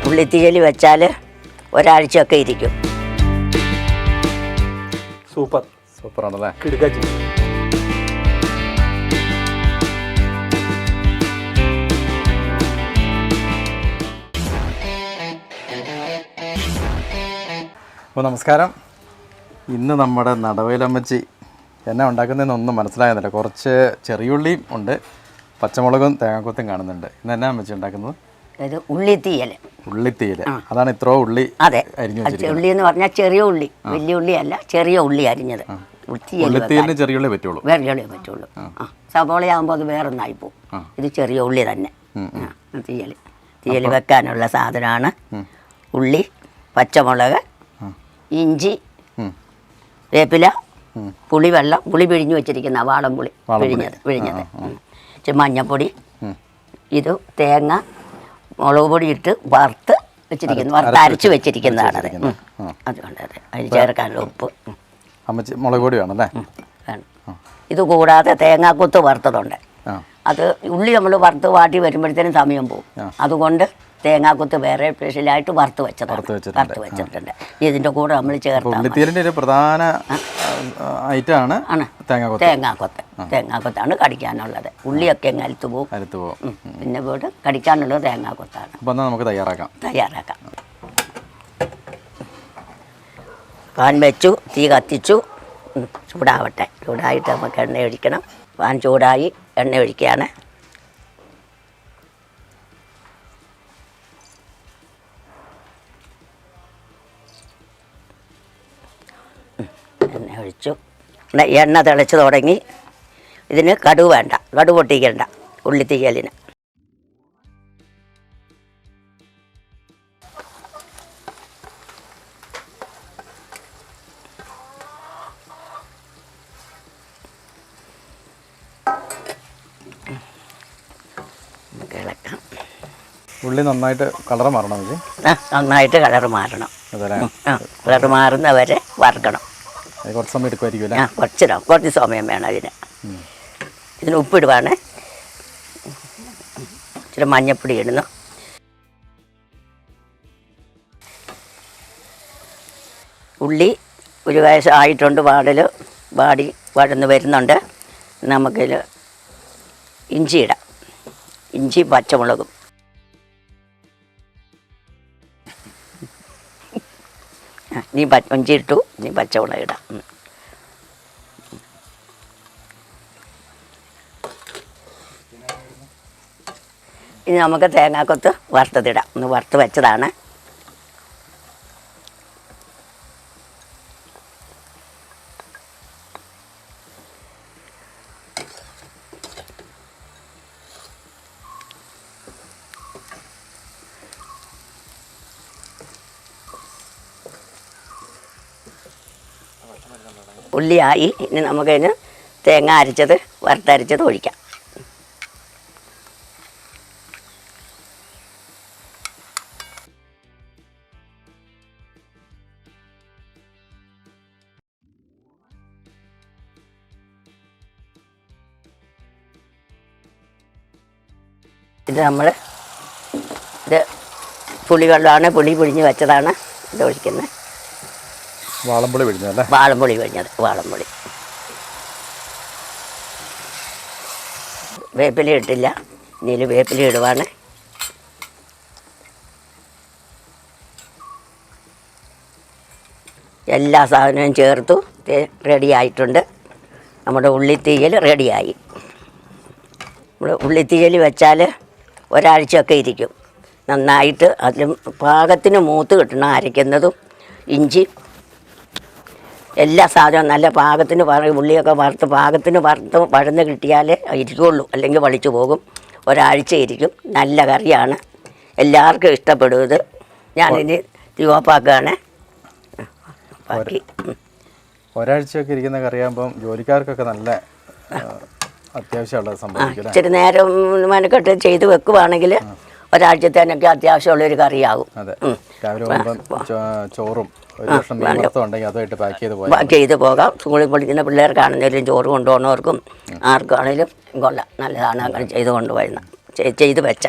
ഉള്ളിത്തീയൽ വെച്ചാൽ ഒരാഴ്ചയൊക്കെ ഇരിക്കും. സൂപ്പറാണല്ലേ. കിടുക്കാച്ചി. അപ്പോൾ നമസ്കാരം. ഇന്ന് നമ്മുടെ നടവേലമ്മച്ചി എന്നാ ഉണ്ടാക്കുന്നതെന്നൊന്നും മനസ്സിലാകുന്നില്ല. കുറച്ച് ചെറിയുള്ളിയും ഉണ്ട്, പച്ചമുളകും തേങ്ങാക്കൊത്തും കാണുന്നുണ്ട്. ഇന്ന് എന്നാ അമ്മച്ചി ഉണ്ടാക്കുന്നത്? ഇത് ഉള്ളിത്തീയൽ. അതാണ് ഇത്ര ഉള്ളി. അതെ, ഉള്ളി എന്ന് പറഞ്ഞാൽ ചെറിയ ഉള്ളി, വലിയ ഉള്ളി അല്ല, ചെറിയ ഉള്ളി അരിഞ്ഞത്. ഉള്ളിത്തീയലിന് ചെറിയ ഉള്ളി പറ്റുള്ളൂ. സവോളയാകുമ്പോൾ അത് വേറൊന്നായി പോകും. ഇത് ചെറിയ ഉള്ളി തന്നെ. തീയൽ വെക്കാനുള്ള സാധനമാണ് ഉള്ളി, പച്ചമുളക്, ഇഞ്ചി, വേപ്പില, പുളിവെള്ളം, പുളി പിഴിഞ്ഞ് വെച്ചിരിക്കുന്ന വാളംപുളി പിഴിഞ്ഞത്, മഞ്ഞപ്പൊടി, ഇത് തേങ്ങ, മുളക് പൊടി ഇട്ട് വറുത്ത് വെച്ചിരിക്കുന്നു, വറുത്ത് അരച്ച് വെച്ചിരിക്കുന്നതാണത്. അതുകൊണ്ട് അതിൽ ചേർക്കാനുള്ള ഉപ്പ്, മുളക് പൊടി വേണമല്ലേ? ഇത് കൂടാതെ തേങ്ങാക്കൊത്ത് വറുത്തതുണ്ട്. അത് ഉള്ളി നമ്മൾ വറുത്ത് വാട്ടി വരുമ്പോഴത്തേനും സമയം പോകും. അതുകൊണ്ട് തേങ്ങാക്കൊത്ത് വേറെ സ്പെഷ്യലായിട്ട് വറുത്ത് വെച്ചിട്ടുണ്ട്. ഇതിൻ്റെ കൂടെ നമ്മൾ ചേർത്ത് പ്രധാന ഐറ്റമാണ് തേങ്ങാക്കൊത്താണ് കടിക്കാനുള്ളത്. ഉള്ളിയൊക്കെ അങ്ങ് അലുത്ത് പോകും. പിന്നെ വീട് കടിക്കാനുള്ളത് തേങ്ങാക്കൊത്താണ്. നമുക്ക് തയ്യാറാക്കാം. പാൻ വെച്ചു, തീ കത്തിച്ചു, ചൂടാവട്ടെ. ചൂടായിട്ട് നമുക്ക് എണ്ണ ഒഴിക്കണം. പാൻ ചൂടായി എണ്ണ ഒഴിക്കുകയാണ്. എണ്ണ ഒഴിച്ചു. എണ്ണ തിളച്ച് തുടങ്ങി. ഇതിന് കടുക് വേണ്ട, കടുക് പൊട്ടിക്കണ്ട ഉള്ളിത്തീയലിന്. ഇളക്കാം. ഉള്ളി നന്നായിട്ട് കളർ മാറണം. നന്നായിട്ട് കളർ മാറണം. കളർ മാറുന്നവരെ വറുക്കണം. കുറച്ച് സമയം എടുക്കുമായിരിക്കും. കുറച്ച് സമയം വേണം അതിന്. ഇതിന് ഉപ്പിടുവാണ്. ഇച്ചിരി മഞ്ഞപ്പൊടി ഇടുന്നു. ഉള്ളി ഒരു വയസ്സ് ആയിട്ടുണ്ട്. വാടി വഴന്ന് വരുന്നുണ്ട്. നമുക്കിതിൽ ഇഞ്ചി ഇടാം. ഇഞ്ചി, പച്ചമുളകും. ഇഞ്ചി ഇട്ടു, ഇനി പച്ചമുളക് ഇടാം. ഇനി നമുക്ക് തേങ്ങാക്കൊത്ത് വറുത്തതിടാം. ഒന്ന് വറുത്ത് വെച്ചതാണ്. ഉള്ളിയായി. ഇനി നമുക്കതിന് തേങ്ങ അരച്ചത്, വറുത്തരച്ചത് ഒഴിക്കാം. ഇത് പുളിവെള്ളമാണ്, പുളി പിഴിഞ്ഞ് വെച്ചതാണ്. ഇത് ഒഴിക്കുന്നത് വാളംപുളി പിഴിഞ്ഞതല്ലേ? വാളംപുളി പിഴിഞ്ഞത്. വാളംപുളി. വേപ്പില ഇട്ടില്ല, ഇതിൽ വേപ്പില ഇടുവാണ്. എല്ലാ സാധനവും ചേർത്തു. റെഡിയായിട്ടുണ്ട്. നമ്മുടെ ഉള്ളിത്തീയൽ റെഡിയായി. നമ്മൾ ഉള്ളിത്തീയൽ വെച്ചാൽ ഒരാഴ്ചയൊക്കെ ഇരിക്കും. നന്നായിട്ട് അതിലും പാകത്തിന് മൂത്ത് കിട്ടണം. അരയ്ക്കുന്നതും ഇഞ്ചി എല്ലാ സാധനവും നല്ല പാകത്തിന് ഉള്ളിയൊക്കെ പാകത്തിന് വറുത്ത് വഴന്ന് കിട്ടിയാലേ ഇരിക്കുകയുള്ളൂ, അല്ലെങ്കിൽ വളിച്ചു പോകും. ഒരാഴ്ച ഇരിക്കും. നല്ല കറിയാണ്, എല്ലാവർക്കും ഇഷ്ടപ്പെടും. ഇത് ഞാനിനി തീവപ്പാക്കുകയാണ്. ബാക്കി ഒരാഴ്ചയൊക്കെ ഇരിക്കുന്ന കറിയാകുമ്പം ജോലിക്കാർക്കൊക്കെ നല്ല അത്യാവശ്യമുള്ള സംഭവം. ഇച്ചിരി നേരം മെനക്കെട്ട് ചെയ്ത് വെക്കുവാണെങ്കിൽ ഒരാഴ്ചത്തേനൊക്കെ അത്യാവശ്യമുള്ളൊരു കറിയാകും. ചോറും പാക്ക് ചെയ്ത് പോകാം. സ്കൂളിൽ പഠിക്കുന്ന പിള്ളേർക്കാണെങ്കിലും ചോറ് കൊണ്ടുപോകുന്നവർക്കും ആർക്കാണെങ്കിലും കൊള്ളാം. നല്ലതാണ് അങ്ങനെ ചെയ്ത് കൊണ്ടുപോയിരുന്ന ചെയ്ത് വെച്ച.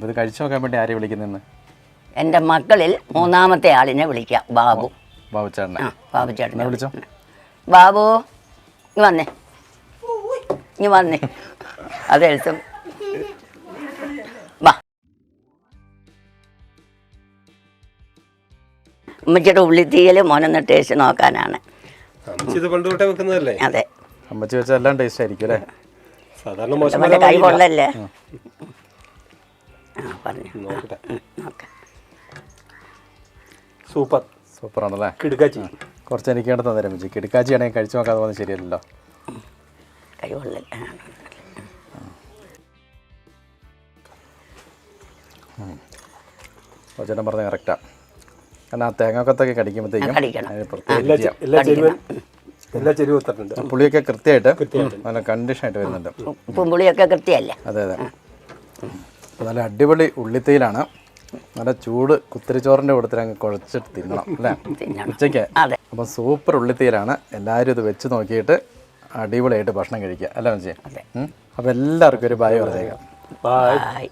അപ്പോൾ ഇത് കഴിച്ചു നോക്കാൻ വേണ്ടി ആരെയും വിളിക്കുന്നതെന്ന്? എൻ്റെ മക്കളിൽ മൂന്നാമത്തെ ആളിനെ വിളിക്കാം, ബാബു. ബാബുച്ചേട്ടനെ. ബാബു ചേട്ടനെ വിളിച്ചോ. ബാബു ഇനി വന്നേ, ഇനി വന്നേ. അത് എഴുത്തും വാ. അമ്മച്ചിയുടെ ഉള്ളിത്തീയൽ മോനൊന്ന് ടേസ്റ്റ് നോക്കാനാണ്. അതെ, അമ്മച്ചി വെച്ചാൽ എല്ലാം ടേസ്റ്റ് ആയിരിക്കും അല്ലേ? സാധാരണ കൈ കൊള്ളല്ലേ. പറഞ്ഞു നോക്കാം. സൂപ്പറാണല്ലേ? കിടുക്കാച്ചി കുറച്ച് എനിക്ക് വേണ്ട തന്നേരം അമ്മച്ചി. കിടുക്കാച്ചി ആണെങ്കിൽ കഴിച്ചു നോക്കാതെ പോകുന്നത് ശരിയല്ലല്ലോ. കൈ കൊള്ളല്ലേ. ചേട്ടൻ പറഞ്ഞത് കറക്റ്റാണ്. കാരണം ആ തേങ്ങാക്കൊത്തൊക്കെ കടിക്കുമ്പോഴത്തേക്കും പുളിയൊക്കെ കൃത്യമായിട്ട് നല്ല കണ്ടീഷനായിട്ട് വരുന്നുണ്ട്. ഉപ്പും പുളിയൊക്കെ കൃത്യമല്ലേ? അതെ അതെ. അപ്പോൾ നല്ല അടിപൊളി ഉള്ളിത്തീയിലാണ്. നല്ല ചൂട് കുത്തിരിച്ചോറിൻ്റെ കൂട്ടത്തിൽ അങ്ങ് കുഴച്ചിട്ട് തിന്നണം അല്ലേ ഉച്ചയ്ക്ക്? അപ്പം സൂപ്പർ ഉള്ളിത്തീയിലാണ്. എല്ലാവരും ഇത് വെച്ച് നോക്കിയിട്ട് അടിപൊളിയായിട്ട് ഭക്ഷണം കഴിക്കുക അല്ലേ മച്ചി? അപ്പോൾ എല്ലാവർക്കും ഒരു ബായ് പറഞ്ഞേക്കാം. ബായ്.